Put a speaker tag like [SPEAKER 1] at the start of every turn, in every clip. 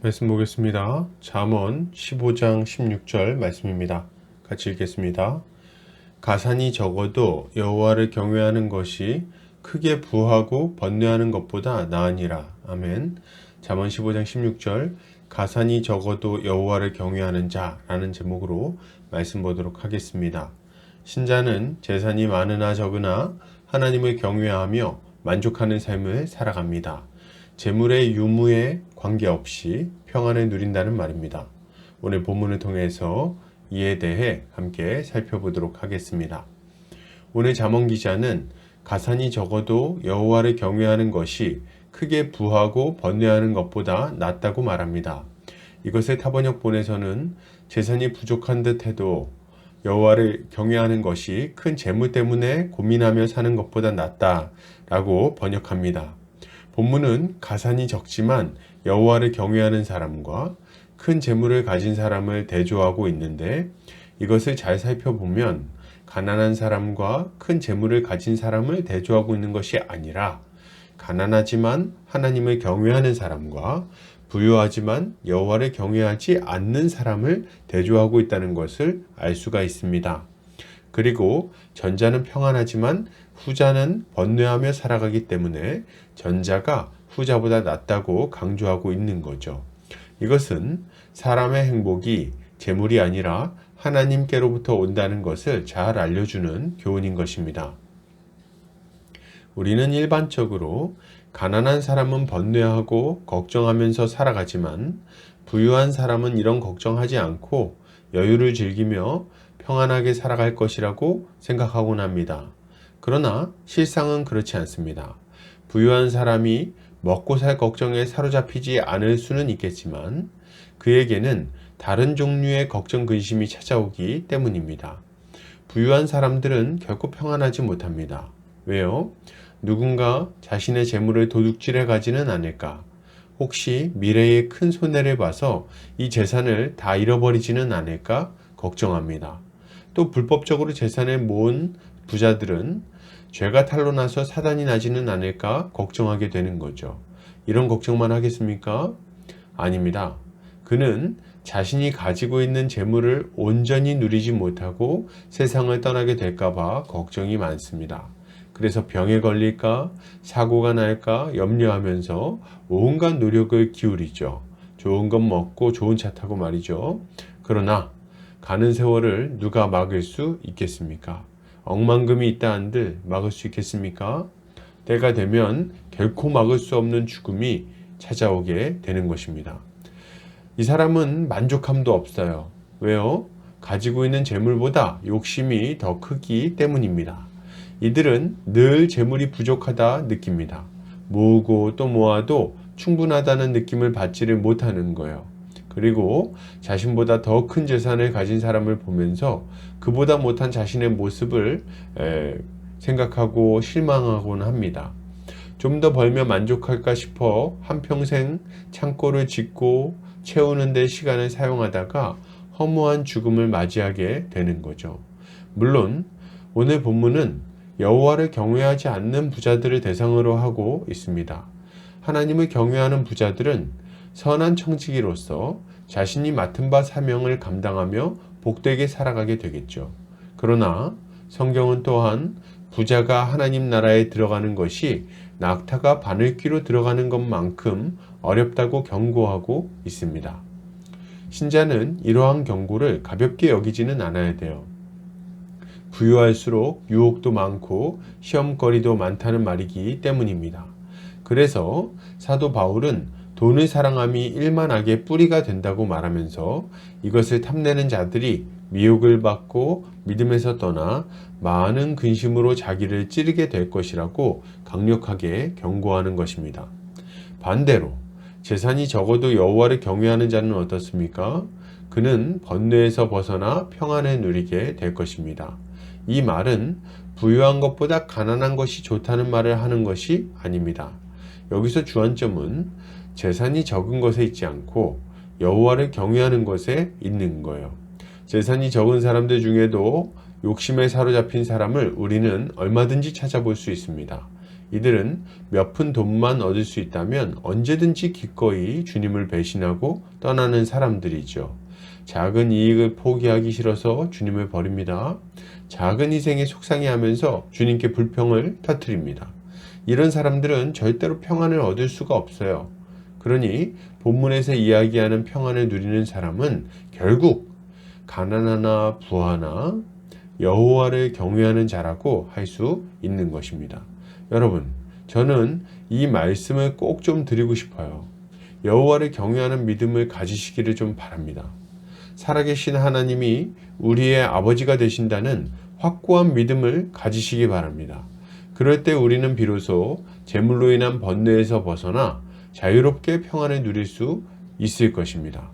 [SPEAKER 1] 말씀 보겠습니다. 잠언 15장 16절 말씀입니다. 같이 읽겠습니다. 가산이 적어도 여호와를 경외하는 것이 크게 부하고 번뇌하는 것보다 나으니라. 아멘. 잠언 15장 16절 가산이 적어도 여호와를 경외하는 자라는 제목으로 말씀 보도록 하겠습니다. 신자는 재산이 많으나 적으나 하나님을 경외하며 만족하는 삶을 살아갑니다. 재물의 유무에 관계없이 평안을 누린다는 말입니다. 오늘 본문을 통해서 이에 대해 함께 살펴보도록 하겠습니다. 오늘 잠언 기자는 가산이 적어도 여호와를 경외하는 것이 크게 부하고 번뇌하는 것보다 낫다고 말합니다. 이것을 타번역본에서는 재산이 부족한 듯 해도 여호와를 경외하는 것이 큰 재물 때문에 고민하며 사는 것보다 낫다라고 번역합니다. 본문은 가산이 적지만 여호와를 경외하는 사람과 큰 재물을 가진 사람을 대조하고 있는데 이것을 잘 살펴보면 가난한 사람과 큰 재물을 가진 사람을 대조하고 있는 것이 아니라 가난하지만 하나님을 경외하는 사람과 부유하지만 여호와를 경외하지 않는 사람을 대조하고 있다는 것을 알 수가 있습니다. 그리고 전자는 평안하지만 후자는 번뇌하며 살아가기 때문에 전자가 후자보다 낫다고 강조하고 있는 거죠. 이것은 사람의 행복이 재물이 아니라 하나님께로부터 온다는 것을 잘 알려주는 교훈인 것입니다. 우리는 일반적으로 가난한 사람은 번뇌하고 걱정하면서 살아가지만 부유한 사람은 이런 걱정하지 않고 여유를 즐기며 평안하게 살아갈 것이라고 생각하곤 합니다. 그러나 실상은 그렇지 않습니다. 부유한 사람이 먹고 살 걱정에 사로잡히지 않을 수는 있겠지만 그에게는 다른 종류의 걱정 근심이 찾아오기 때문입니다. 부유한 사람들은 결코 평안하지 못합니다. 왜요? 누군가 자신의 재물을 도둑질해 가지는 않을까? 혹시 미래에 큰 손해를 봐서 이 재산을 다 잃어버리지는 않을까 걱정합니다. 또 불법적으로 재산을 모은 부자들은 죄가 탄로나서 사단이 나지는 않을까 걱정하게 되는 거죠. 이런 걱정만 하겠습니까? 아닙니다. 그는 자신이 가지고 있는 재물을 온전히 누리지 못하고 세상을 떠나게 될까봐 걱정이 많습니다. 그래서 병에 걸릴까, 사고가 날까 염려하면서 온갖 노력을 기울이죠. 좋은 것 먹고 좋은 차 타고 말이죠. 그러나 가는 세월을 누가 막을 수 있겠습니까? 억만금이 있다 한들 막을 수 있겠습니까? 때가 되면 결코 막을 수 없는 죽음이 찾아오게 되는 것입니다. 이 사람은 만족함도 없어요. 왜요? 가지고 있는 재물보다 욕심이 더 크기 때문입니다. 이들은 늘 재물이 부족하다 느낍니다. 모으고 또 모아도 충분하다는 느낌을 받지를 못하는 거예요. 그리고 자신보다 더 큰 재산을 가진 사람을 보면서 그보다 못한 자신의 모습을 생각하고 실망하곤 합니다. 좀 더 벌며 만족할까 싶어 한평생 창고를 짓고 채우는 데 시간을 사용하다가 허무한 죽음을 맞이하게 되는 거죠. 물론 오늘 본문은 여호와를 경외하지 않는 부자들을 대상으로 하고 있습니다. 하나님을 경외하는 부자들은 선한 청지기로서 자신이 맡은 바 사명을 감당하며 복되게 살아가게 되겠죠. 그러나 성경은 또한 부자가 하나님 나라에 들어가는 것이 낙타가 바늘귀로 들어가는 것만큼 어렵다고 경고하고 있습니다. 신자는 이러한 경고를 가볍게 여기지는 않아야 돼요. 부유할수록 유혹도 많고 시험거리도 많다는 말이기 때문입니다. 그래서 사도 바울은 돈을 사랑함이 일만 악의 뿌리가 된다고 말하면서 이것을 탐내는 자들이 미혹을 받고 믿음에서 떠나 많은 근심으로 자기를 찌르게 될 것이라고 강력하게 경고하는 것입니다. 반대로 재산이 적어도 여호와를 경외하는 자는 어떻습니까? 그는 번뇌에서 벗어나 평안을 누리게 될 것입니다. 이 말은 부유한 것보다 가난한 것이 좋다는 말을 하는 것이 아닙니다. 여기서 주안점은 재산이 적은 것에 있지 않고 여호와를 경외하는 것에 있는 거예요. 재산이 적은 사람들 중에도 욕심에 사로잡힌 사람을 우리는 얼마든지 찾아볼 수 있습니다. 이들은 몇 푼 돈만 얻을 수 있다면 언제든지 기꺼이 주님을 배신하고 떠나는 사람들이죠. 작은 이익을 포기하기 싫어서 주님을 버립니다. 작은 희생에 속상해하면서 주님께 불평을 터뜨립니다. 이런 사람들은 절대로 평안을 얻을 수가 없어요. 그러니 본문에서 이야기하는 평안을 누리는 사람은 결국 가난하나 부하나 여호와를 경외하는 자라고 할 수 있는 것입니다. 여러분, 저는 이 말씀을 꼭 좀 드리고 싶어요. 여호와를 경외하는 믿음을 가지시기를 좀 바랍니다. 살아계신 하나님이 우리의 아버지가 되신다는 확고한 믿음을 가지시기 바랍니다. 그럴 때 우리는 비로소 재물로 인한 번뇌에서 벗어나 자유롭게 평안을 누릴 수 있을 것입니다.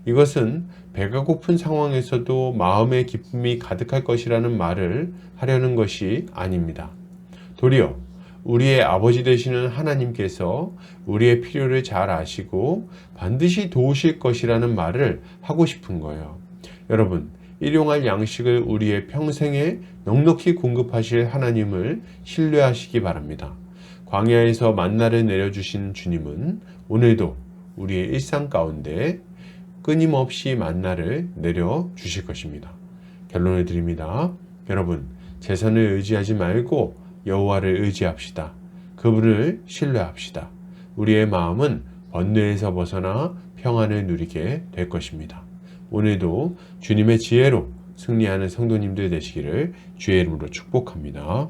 [SPEAKER 1] 이것은 배가 고픈 상황에서도 마음의 기쁨이 가득할 것이라는 말을 하려는 것이 아닙니다. 도리어 우리의 아버지 되시는 하나님께서 우리의 필요를 잘 아시고 반드시 도우실 것이라는 말을 하고 싶은 거예요. 여러분, 일용할 양식을 우리의 평생에 넉넉히 공급하실 하나님을 신뢰하시기 바랍니다. 광야에서 만나를 내려주신 주님은 오늘도 우리의 일상 가운데 끊임없이 만나를 내려주실 것입니다. 결론을 드립니다. 여러분, 재산을 의지하지 말고 여호와를 의지합시다. 그분을 신뢰합시다. 우리의 마음은 번뇌에서 벗어나 평안을 누리게 될 것입니다. 오늘도 주님의 지혜로 승리하는 성도님들 되시기를 주의 이름으로 축복합니다.